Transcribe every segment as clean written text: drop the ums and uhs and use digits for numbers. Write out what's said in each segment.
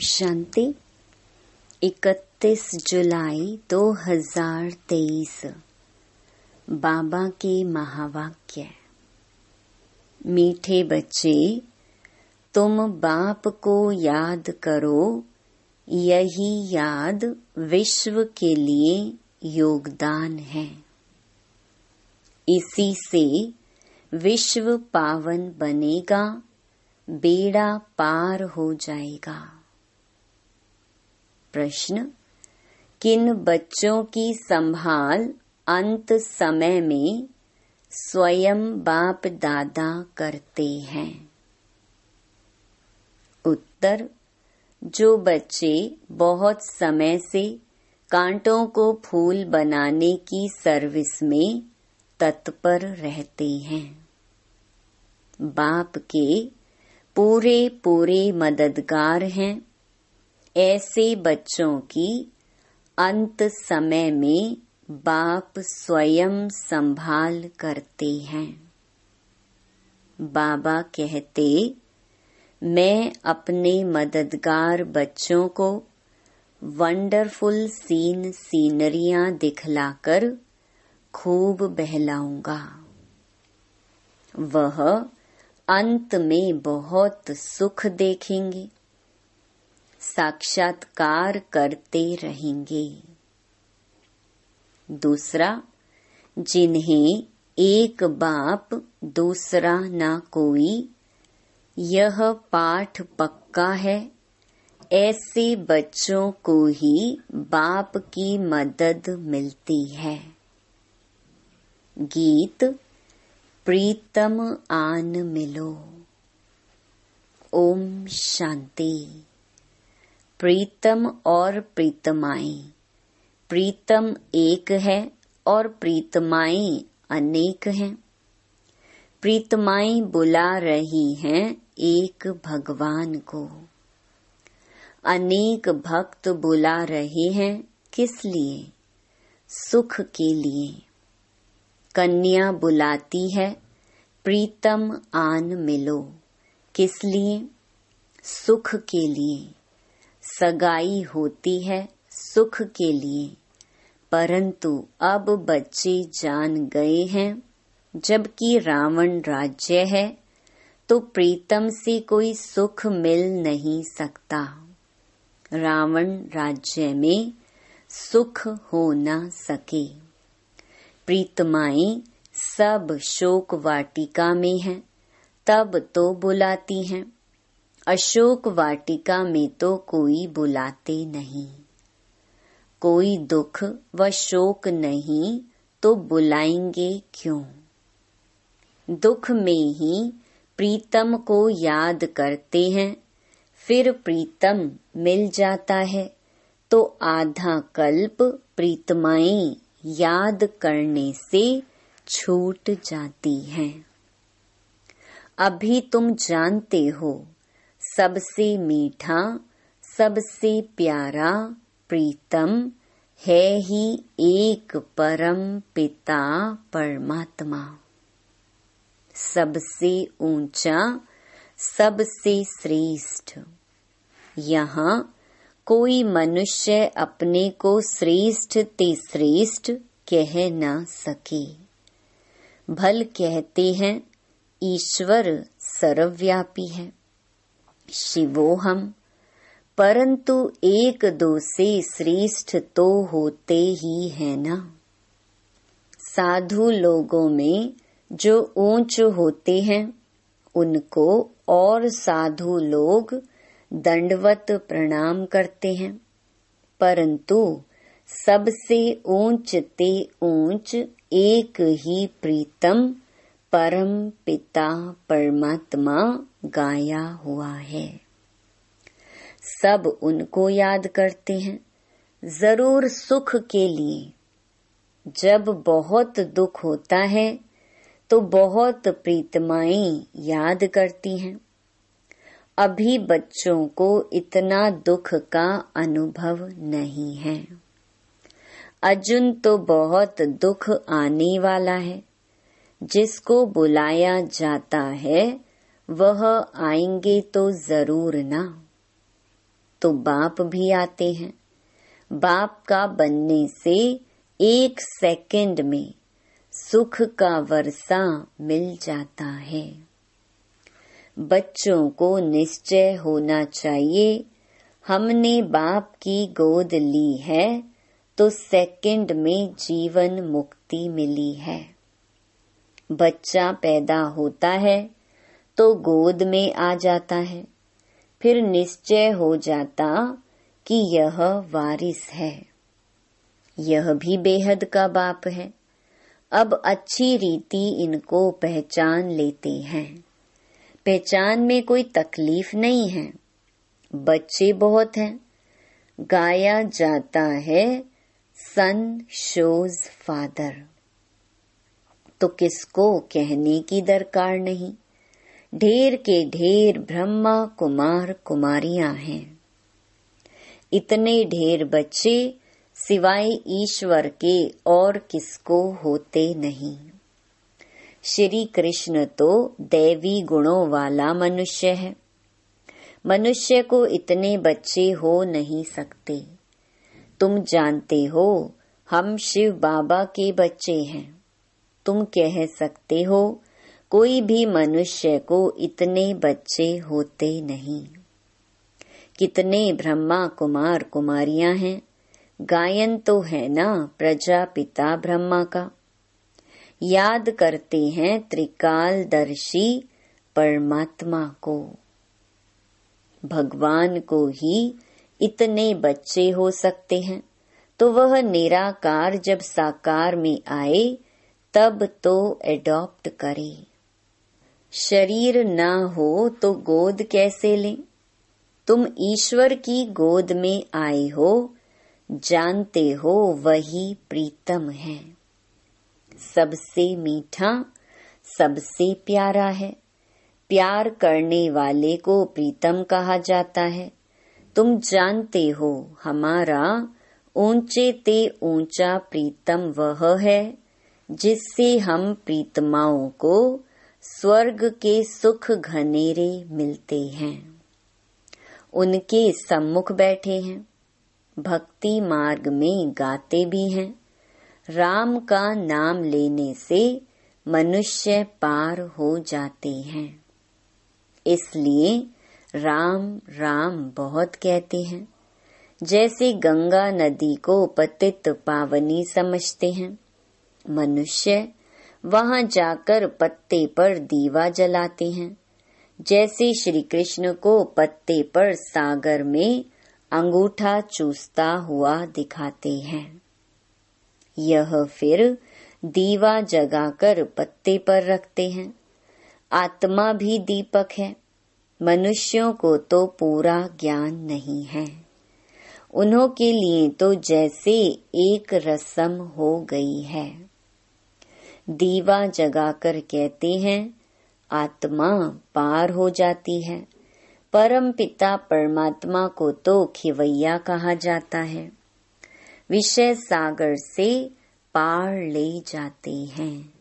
शांति। 31 जुलाई 2023 बाबा के महावाक्य। मीठे बच्चे, तुम बाप को याद करो, यही याद विश्व के लिए योगदान है। इसी से विश्व पावन बनेगा, बेड़ा पार हो जाएगा। प्रश्न: किन बच्चों की संभाल अंत समय में स्वयं बाप दादा करते हैं? उत्तर: जो बच्चे बहुत समय से कांटों को फूल बनाने की सर्विस में तत्पर रहते हैं। बाप के पूरे मददगार हैं। ऐसे बच्चों की अंत समय में बाप स्वयं संभाल करते हैं। बाबा कहते, मैं अपने मददगार बच्चों को वंडरफुल सीनरियां दिखलाकर खूब बहलाऊंगा। वह अंत में बहुत सुख देखेंगे, साक्षात्कार करते रहेंगे। दूसरा, जिन्हें एक बाप दूसरा ना कोई, यह पाठ पक्का है। ऐसे बच्चों को ही बाप की मदद मिलती है। गीत प्रीतम आन मिलो। ओम शांति। प्रीतम और प्रीतमाएं, प्रीतम एक है और प्रीतमाएं अनेक हैं। प्रीतमाएं बुला रही हैं एक भगवान को। अनेक भक्त बुला रहे हैं, किस लिए? सुख के लिए। कन्या बुलाती है, प्रीतम आन मिलो, किस लिए? सुख के लिए। सगाई होती है सुख के लिए, परंतु अब बच्चे जान गए हैं, जबकि रावण राज्य है तो प्रीतम से कोई सुख मिल नहीं सकता। रावण राज्य में सुख हो न सके। प्रीतमाएं सब शोक वाटिका में हैं, तब तो बुलाती हैं। अशोक वाटिका में तो कोई बुलाते नहीं। कोई दुख व शोक नहीं तो बुलाएंगे क्यों? दुख में ही प्रीतम को याद करते हैं, फिर प्रीतम मिल जाता है तो आधा कल्प प्रीतमाएं याद करने से छूट जाती हैं। अभी तुम जानते हो, सबसे मीठा सबसे प्यारा प्रीतम है ही एक परम पिता परमात्मा। सबसे ऊंचा सबसे श्रेष्ठ। यहाँ कोई मनुष्य अपने को श्रेष्ठ ते श्रेष्ठ कह न सके। भल कहते हैं ईश्वर सर्वव्यापी है, शिवोहम, परंतु एक दो से श्रेष्ठ तो होते ही है ना। साधु लोगों में जो ऊंच होते हैं, उनको और साधु लोग दंडवत प्रणाम करते हैं, परंतु सबसे ऊंच ते ऊंच एक ही प्रीतम परम पिता परमात्मा गाया हुआ है। सब उनको याद करते हैं, जरूर सुख के लिए। जब बहुत दुख होता है तो बहुत प्रीतमाएं याद करती हैं। अभी बच्चों को इतना दुख का अनुभव नहीं है। अर्जुन तो बहुत दुख आने वाला है। जिसको बुलाया जाता है वह आएंगे तो जरूर ना। तो बाप भी आते हैं। बाप का बनने से 1 सेकंड में सुख का वर्षा मिल जाता है। बच्चों को निश्चय होना चाहिए, हमने बाप की गोद ली है तो सेकंड में जीवन मुक्ति मिली है। बच्चा पैदा होता है तो गोद में आ जाता है, फिर निश्चय हो जाता कि यह वारिस है, यह भी बेहद का बाप है। अब अच्छी रीति इनको पहचान लेते हैं। पहचान में कोई तकलीफ नहीं है। बच्चे बहुत हैं। गाया जाता है सन शोज फादर, तो किसको कहने की दरकार नहीं। ढेर के ढेर ब्रह्मा कुमार कुमारियां हैं। इतने ढेर बच्चे सिवाय ईश्वर के और किसको होते नहीं। श्री कृष्ण तो दैवी गुणों वाला मनुष्य है। मनुष्य को इतने बच्चे हो नहीं सकते। तुम जानते हो हम शिव बाबा के बच्चे हैं। तुम कह सकते हो कोई भी मनुष्य को इतने बच्चे होते नहीं। कितने ब्रह्मा कुमार कुमारियां हैं। गायन तो है ना प्रजापिता ब्रह्मा का। याद करते हैं त्रिकालदर्शी परमात्मा को। भगवान को ही इतने बच्चे हो सकते हैं, तो वह निराकार जब साकार में आए तब तो एडॉप्ट करे। शरीर ना हो तो गोद कैसे लें। तुम ईश्वर की गोद में आए हो, जानते हो वही प्रीतम है। सबसे मीठा, सबसे प्यारा है। प्यार करने वाले को प्रीतम कहा जाता है। तुम जानते हो हमारा ऊंचे ते ऊंचा प्रीतम वह है जिससे हम प्रीतमाओं को स्वर्ग के सुख घनेरे मिलते हैं। उनके सम्मुख बैठे हैं। भक्ति मार्ग में गाते भी हैं। राम का नाम लेने से मनुष्य पार हो जाते हैं। इसलिए राम राम बहुत कहते हैं। जैसे गंगा नदी को पतित पावनी समझते हैं, मनुष्य वहां जाकर पत्ते पर दीवा जलाते हैं। जैसे श्री कृष्ण को पत्ते पर सागर में अंगूठा चूसता हुआ दिखाते हैं। यह फिर दीवा जगाकर पत्ते पर रखते हैं। आत्मा भी दीपक है। मनुष्यों को तो पूरा ज्ञान नहीं है। उन्हों के लिए तो जैसे एक रस्म हो गई है। दीवा जगाकर कहते हैं आत्मा पार हो जाती है। परम पिता परमात्मा को तो खिवैया कहा जाता है। विषय सागर से पार ले जाते हैं।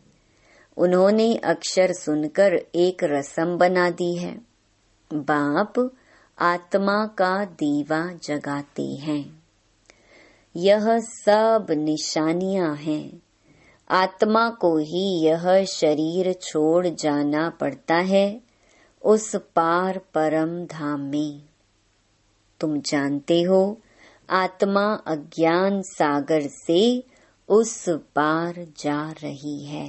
उन्होंने अक्षर सुनकर एक रस्म बना दी है। बाप आत्मा का दीवा जगाते हैं। यह सब निशानियां हैं। आत्मा को ही यह शरीर छोड़ जाना पड़ता है उस पार परम धाम में। तुम जानते हो आत्मा अज्ञान सागर से उस पार जा रही है।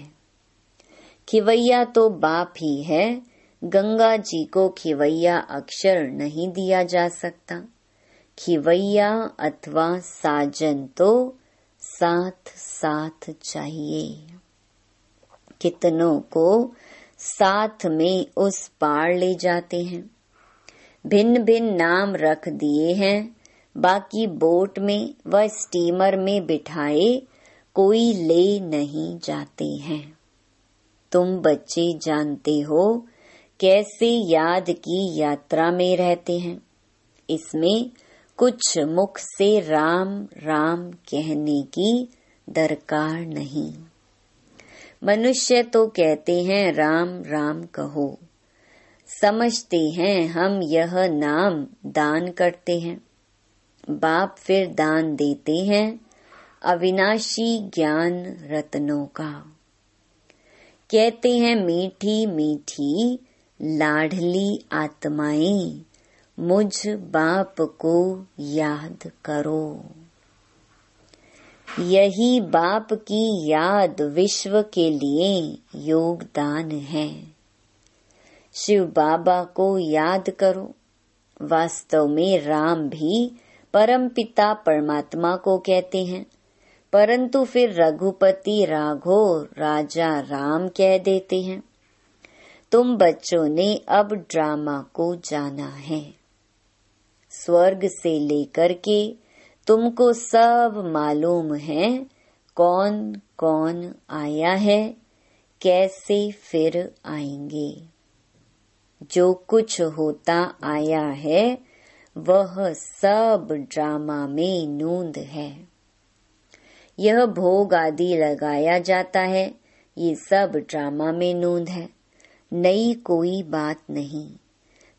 खिवैया तो बाप ही है। गंगा जी को खिवैया अक्षर नहीं दिया जा सकता। खिवैया अथवा साजन तो साथ साथ चाहिए। कितनों को साथ में उस पार ले जाते हैं। भिन्न भिन्न नाम रख दिए हैं। बाकी बोट में व स्टीमर में बिठाए कोई ले नहीं जाते हैं। तुम बच्चे जानते हो कैसे याद की यात्रा में रहते हैं। इसमें कुछ मुख से राम राम कहने की दरकार नहीं। मनुष्य तो कहते हैं राम राम कहो। समझते हैं हम यह नाम दान करते हैं। बाप फिर दान देते हैं अविनाशी ज्ञान रत्नों का। कहते हैं मीठी मीठी लाडली आत्माएं, मुझ बाप को याद करो। यही बाप की याद विश्व के लिए योगदान है। शिव बाबा को याद करो। वास्तव में राम भी परमपिता परमात्मा को कहते हैं, परंतु फिर रघुपति राघव राजा राम कह देते हैं। तुम बच्चों ने अब ड्रामा को जाना है। स्वर्ग से लेकर के तुमको सब मालूम है कौन कौन आया है, कैसे फिर आएंगे। जो कुछ होता आया है वह सब ड्रामा में नूंद है। यह भोग आदि लगाया जाता है, ये सब ड्रामा में नूंद है, नई कोई बात नहीं।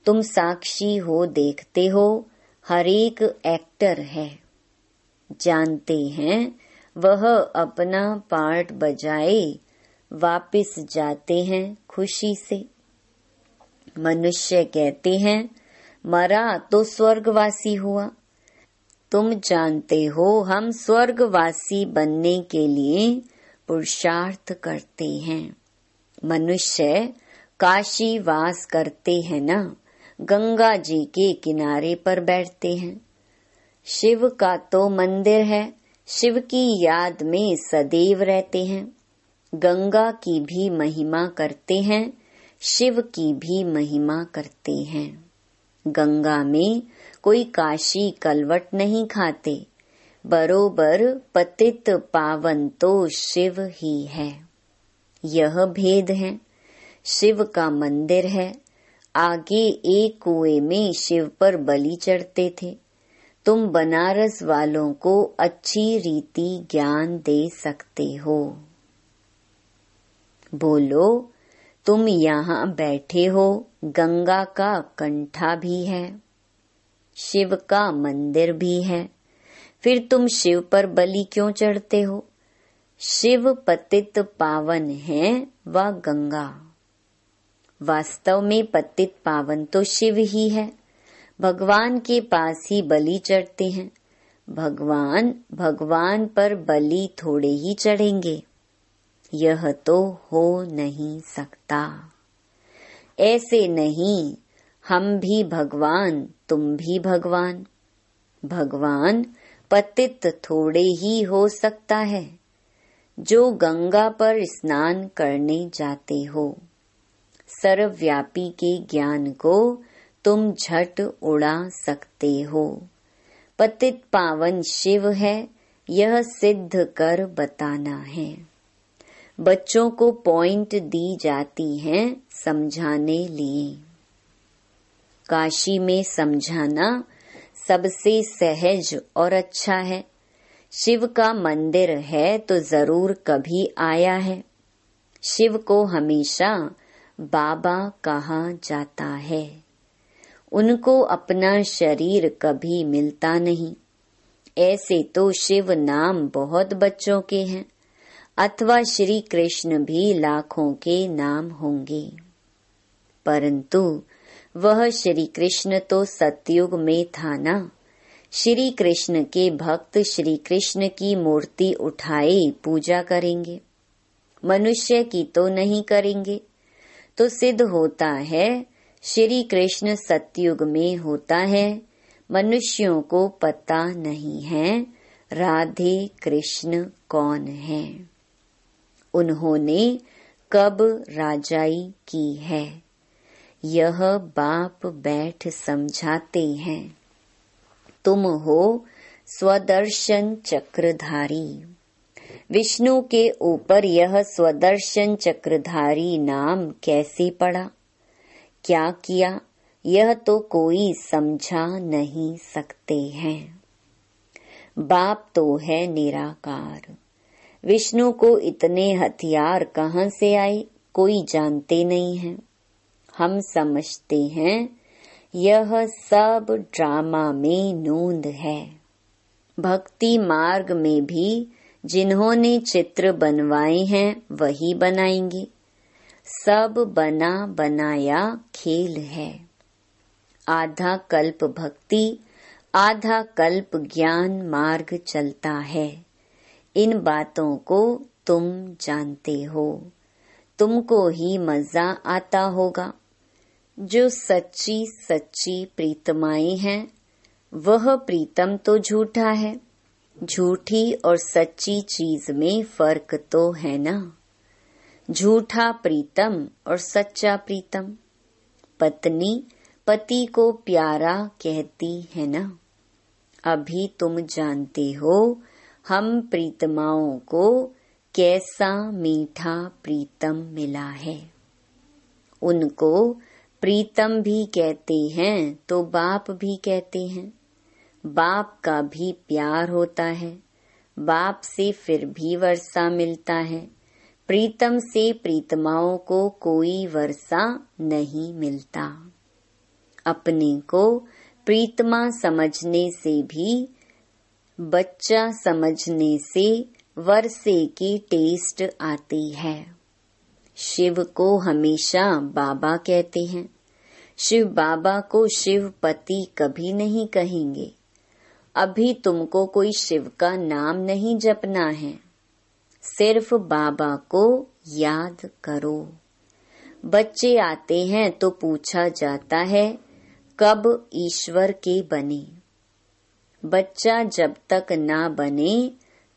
तुम साक्षी हो, देखते हो, हर एक एक्टर है। जानते हैं वह अपना पार्ट बजाए वापिस जाते हैं खुशी से। मनुष्य कहते हैं मरा तो स्वर्गवासी हुआ। तुम जानते हो हम स्वर्गवासी बनने के लिए पुरुषार्थ करते हैं। मनुष्य काशी वास करते हैं ना, गंगा जी के किनारे पर बैठते हैं। शिव का तो मंदिर है, शिव की याद में सदैव रहते हैं। गंगा की भी महिमा करते हैं, शिव की भी महिमा करते हैं। गंगा में कोई काशी कलवट नहीं खाते, बरोबर पतित पावन तो शिव ही है। यह भेद है। शिव का मंदिर है। आगे एक कुएं में शिव पर बलि चढ़ते थे। तुम बनारस वालों को अच्छी रीति ज्ञान दे सकते हो। बोलो, तुम यहाँ बैठे हो, गंगा का कंठा भी है, शिव का मंदिर भी है, फिर तुम शिव पर बलि क्यों चढ़ते हो? शिव पतित पावन है व गंगा। वास्तव में पतित पावन तो शिव ही है। भगवान के पास ही बलि चढ़ते हैं। भगवान पर बलि थोड़े ही चढ़ेंगे, यह तो हो नहीं सकता। ऐसे नहीं, हम भी भगवान, तुम भी भगवान। भगवान पतित थोड़े ही हो सकता है। जो गंगा पर स्नान करने जाते हो, सर्वव्यापी के ज्ञान को तुम झट उड़ा सकते हो। पतित पावन शिव है, यह सिद्ध कर बताना है। बच्चों को पॉइंट दी जाती हैं समझाने लिए। काशी में समझाना सबसे सहज और अच्छा है। शिव का मंदिर है तो जरूर कभी आया है। शिव को हमेशा बाबा कहा जाता है। उनको अपना शरीर कभी मिलता नहीं। ऐसे तो शिव नाम बहुत बच्चों के हैं, अथवा श्री कृष्ण भी लाखों के नाम होंगे, परंतु वह श्री कृष्ण तो सतयुग में था ना। श्री कृष्ण के भक्त श्री कृष्ण की मूर्ति उठाए पूजा करेंगे, मनुष्य की तो नहीं करेंगे। तो सिद्ध होता है श्री कृष्ण सतयुग में होता है। मनुष्यों को पता नहीं है राधे कृष्ण कौन है, उन्होंने कब राजाई की है, यह बाप बैठ समझाते हैं। तुम हो स्वदर्शन चक्रधारी। विष्णु के ऊपर यह स्वदर्शन चक्रधारी नाम कैसे पड़ा, क्या किया, यह तो कोई समझा नहीं सकते हैं। बाप तो है निराकार। विष्णु को इतने हथियार कहाँ से आए, कोई जानते नहीं है। हम समझते हैं यह सब ड्रामा में नोंद है। भक्ति मार्ग में भी जिन्होंने चित्र बनवाए हैं वही बनाएंगे। सब बना बनाया खेल है। आधा कल्प भक्ति, आधा कल्प ज्ञान मार्ग चलता है। इन बातों को तुम जानते हो, तुमको ही मजा आता होगा। जो सच्ची सच्ची प्रीतमाएं हैं वह प्रीतम तो झूठा है। झूठी और सच्ची चीज में फर्क तो है ना। झूठा प्रीतम और सच्चा प्रीतम। पत्नी पति को प्यारा कहती है ना। अभी तुम जानते हो हम प्रीतमाओं को कैसा मीठा प्रीतम मिला है। उनको प्रीतम भी कहते हैं तो बाप भी कहते हैं। बाप का भी प्यार होता है। बाप से फिर भी वर्षा मिलता है। प्रीतम से प्रीतमाओं को कोई वर्षा नहीं मिलता। अपने को प्रीतमा समझने से भी, बच्चा समझने से वर्षे की टेस्ट आती है। शिव को हमेशा बाबा कहते हैं। शिव बाबा को शिवपति कभी नहीं कहेंगे। अभी तुमको कोई शिव का नाम नहीं जपना है, सिर्फ बाबा को याद करो। बच्चे आते हैं तो पूछा जाता है कब ईश्वर के बने। बच्चा जब तक ना बने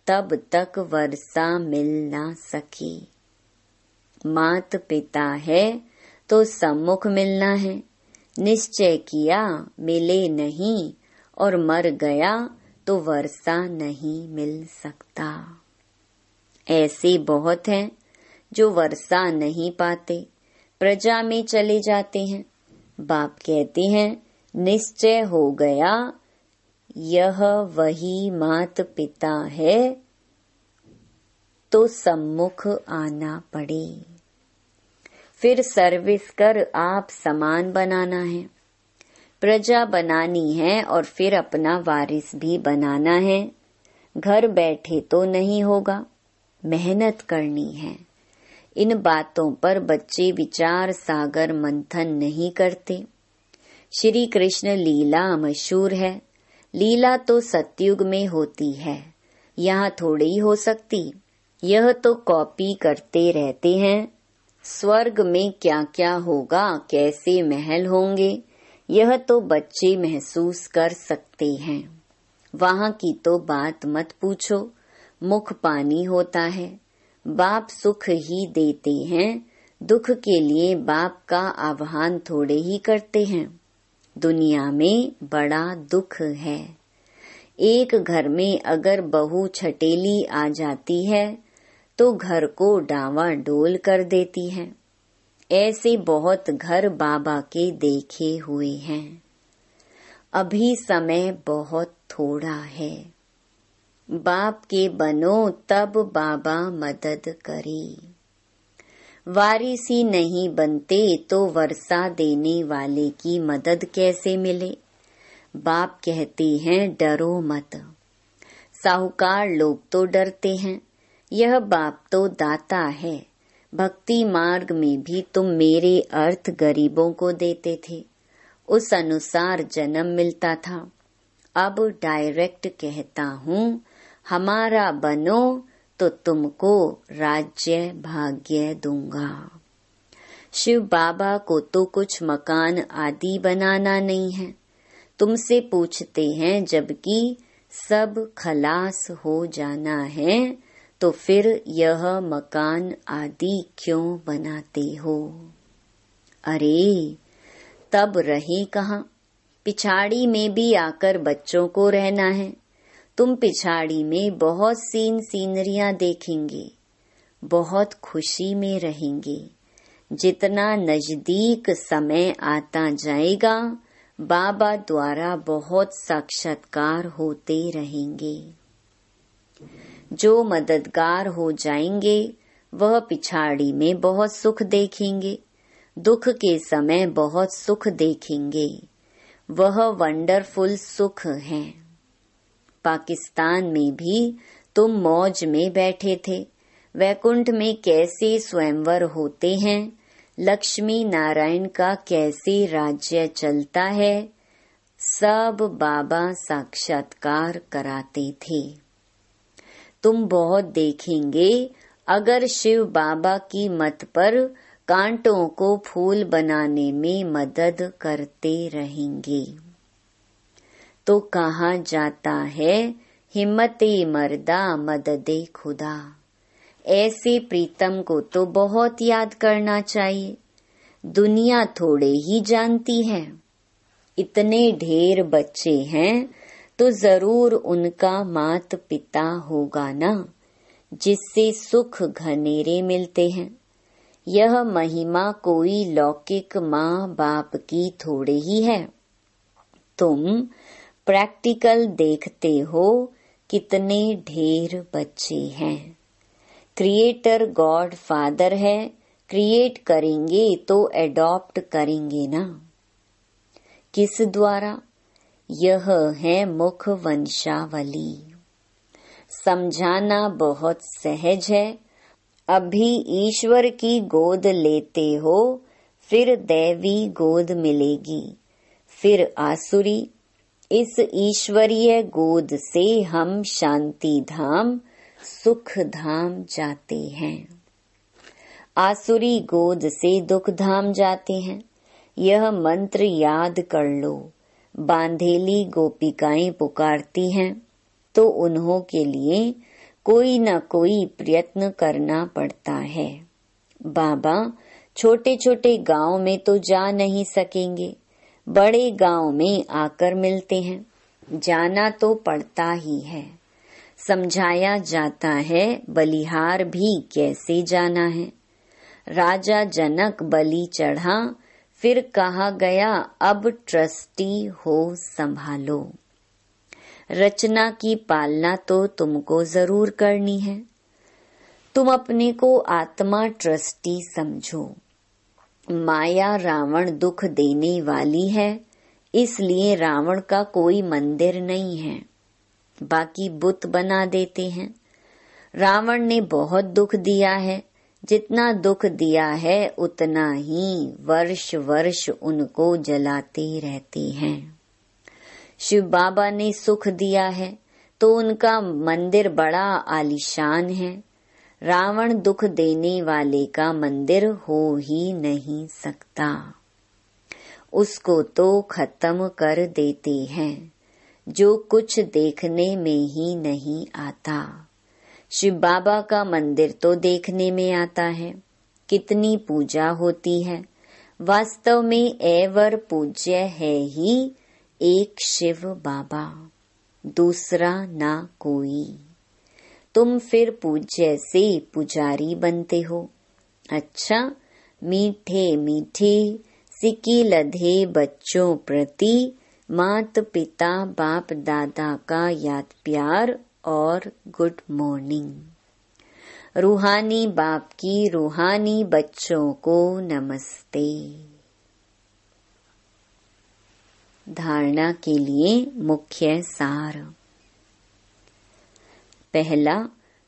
तब तक वर्षा मिल ना सके। मात पिता है तो सम्मुख मिलना है। निश्चय किया मिले नहीं और मर गया तो वर्षा नहीं मिल सकता। ऐसे बहुत हैं जो वर्षा नहीं पाते, प्रजा में चले जाते हैं। बाप कहते हैं निश्चय हो गया यह वही मात पिता है तो सम्मुख आना पड़े। फिर सर्विस कर आप समान बनाना है। प्रजा बनानी है और फिर अपना वारिस भी बनाना है। घर बैठे तो नहीं होगा, मेहनत करनी है। इन बातों पर बच्चे विचार सागर मंथन नहीं करते। श्री कृष्ण लीला मशहूर है। लीला तो सतयुग में होती है, यहाँ थोड़ी हो सकती। यह तो कॉपी करते रहते हैं। स्वर्ग में क्या क्या होगा, कैसे महल होंगे, यह तो बच्चे महसूस कर सकते हैं। वहाँ की तो बात मत पूछो, मुख पानी होता है। बाप सुख ही देते हैं, दुख के लिए बाप का आह्वान थोड़े ही करते हैं। दुनिया में बड़ा दुख है। एक घर में अगर बहू छटेली आ जाती है तो घर को डांवाडोल कर देती है। ऐसे बहुत घर बाबा के देखे हुए हैं। अभी समय बहुत थोड़ा है। बाप के बनो तब बाबा मदद करे। वारिस ही नहीं बनते तो वर्षा देने वाले की मदद कैसे मिले। बाप कहते हैं डरो मत। साहूकार लोग तो डरते हैं। यह बाप तो दाता है। भक्ति मार्ग में भी तुम मेरे अर्थ गरीबों को देते थे, उस अनुसार जन्म मिलता था। अब डायरेक्ट कहता हूँ हमारा बनो तो तुमको राज्य भाग्य दूंगा। शिव बाबा को तो कुछ मकान आदि बनाना नहीं है। तुमसे पूछते हैं जबकि सब खलास हो जाना है तो फिर यह मकान आदि क्यों बनाते हो। अरे तब रहे कहाँ। पिछाड़ी में भी आकर बच्चों को रहना है। तुम पिछाड़ी में बहुत सीनरियां देखेंगे, बहुत खुशी में रहेंगे। जितना नजदीक समय आता जाएगा बाबा द्वारा बहुत साक्षात्कार होते रहेंगे। जो मददगार हो जाएंगे वह पिछाड़ी में बहुत सुख देखेंगे। दुख के समय बहुत सुख देखेंगे, वह वंडरफुल सुख है। पाकिस्तान में भी तुम मौज में बैठे थे। वैकुंठ में कैसे स्वयंवर होते हैं, लक्ष्मी नारायण का कैसे राज्य चलता है, सब बाबा साक्षात्कार कराते थे। तुम बहुत देखेंगे, अगर शिव बाबा की मत पर कांटों को फूल बनाने में मदद करते रहेंगे। तो कहा जाता है, हिम्मते मर्दा मददे खुदा। ऐसे प्रीतम को तो बहुत याद करना चाहिए। दुनिया थोड़े ही जानती है। इतने ढेर बच्चे हैं तो जरूर उनका मात पिता होगा ना, जिससे सुख घनेरे मिलते हैं। यह महिमा कोई लौकिक माँ बाप की थोड़े ही है। तुम प्रैक्टिकल देखते हो, कितने ढेर बच्चे हैं। क्रिएटर गॉड फादर है, क्रिएट करेंगे तो एडॉप्ट करेंगे ना। किस द्वारा? यह है मुख वंशावली। समझाना बहुत सहज है। अभी ईश्वर की गोद लेते हो, फिर दैवी गोद मिलेगी, फिर आसुरी। इस ईश्वरीय गोद से हम शांति धाम सुख धाम जाते हैं, आसुरी गोद से दुख धाम जाते हैं। यह मंत्र याद कर लो। बांधेली गोपिकाएं पुकारती हैं तो उन्हों के लिए कोई न कोई प्रयत्न करना पड़ता है। बाबा छोटे छोटे गांव में तो जा नहीं सकेंगे, बड़े गांव में आकर मिलते हैं। जाना तो पड़ता ही है। समझाया जाता है बलिहार भी कैसे जाना है। राजा जनक बलि चढ़ा, फिर कहा गया अब ट्रस्टी हो संभालो। रचना की पालना तो तुमको जरूर करनी है। तुम अपने को आत्मा ट्रस्टी समझो। माया रावण दुख देने वाली है, इसलिए रावण का कोई मंदिर नहीं है, बाकी बुत बना देते हैं। रावण ने बहुत दुख दिया है। जितना दुख दिया है उतना ही वर्ष वर्ष उनको जलाते रहते हैं। शिव बाबा ने सुख दिया है तो उनका मंदिर बड़ा आलीशान है। रावण दुख देने वाले का मंदिर हो ही नहीं सकता। उसको तो खत्म कर देते हैं, जो कुछ देखने में ही नहीं आता। शिव बाबा का मंदिर तो देखने में आता है, कितनी पूजा होती है। वास्तव में एवर पूज्य है ही एक शिव बाबा, दूसरा ना कोई। तुम फिर पूज्य से पुजारी बनते हो। अच्छा, मीठे मीठे सिक्की लधे बच्चों प्रति मात पिता बाप दादा का याद प्यार और गुड मॉर्निंग। रूहानी बाप की रूहानी बच्चों को नमस्ते। धारणा के लिए मुख्य सार। पहला,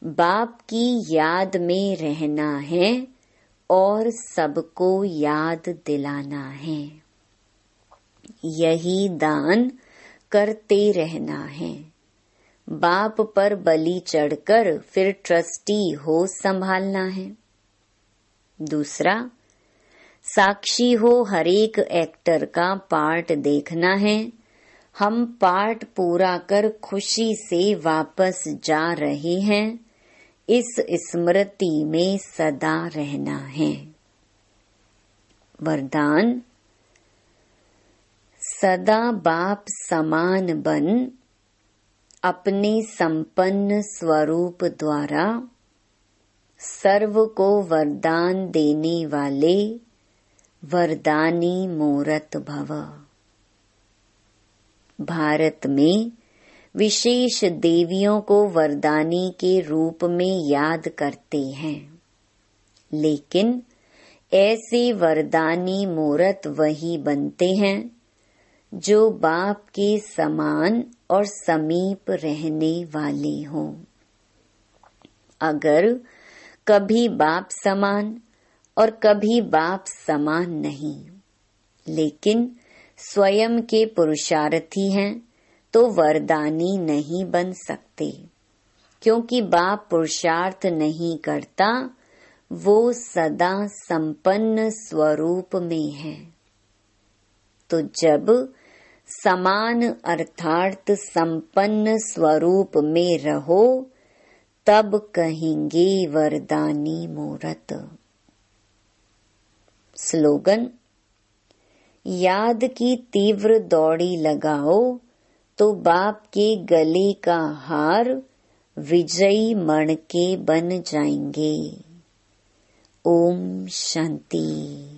बाप की याद में रहना है और सबको याद दिलाना है। यही दान करते रहना है। बाप पर बलि चढ़कर फिर ट्रस्टी हो संभालना है। दूसरा, साक्षी हो हरेक एक्टर का पार्ट देखना है। हम पार्ट पूरा कर खुशी से वापस जा रहे हैं। इस स्मृति में सदा रहना है। वरदान, सदा बाप समान बन अपने संपन्न स्वरूप द्वारा सर्व को वरदान देने वाले वरदानी मूरत भव। भारत में विशेष देवियों को वरदानी के रूप में याद करते हैं, लेकिन ऐसे वरदानी मूरत वही बनते हैं जो बाप के समान और समीप रहने वाले हों। अगर कभी बाप समान और कभी बाप समान नहीं, लेकिन स्वयं के पुरुषार्थी हैं, तो वरदानी नहीं बन सकते, क्योंकि बाप पुरुषार्थ नहीं करता, वो सदा संपन्न स्वरूप में है। तो जब समान अर्थात संपन्न स्वरूप में रहो, तब कहेंगे वरदानी मूरत। स्लोगन: याद की तीव्र दौड़ी लगाओ तो बाप के गले का हार विजयी मणके बन जाएंगे। ओम शांति।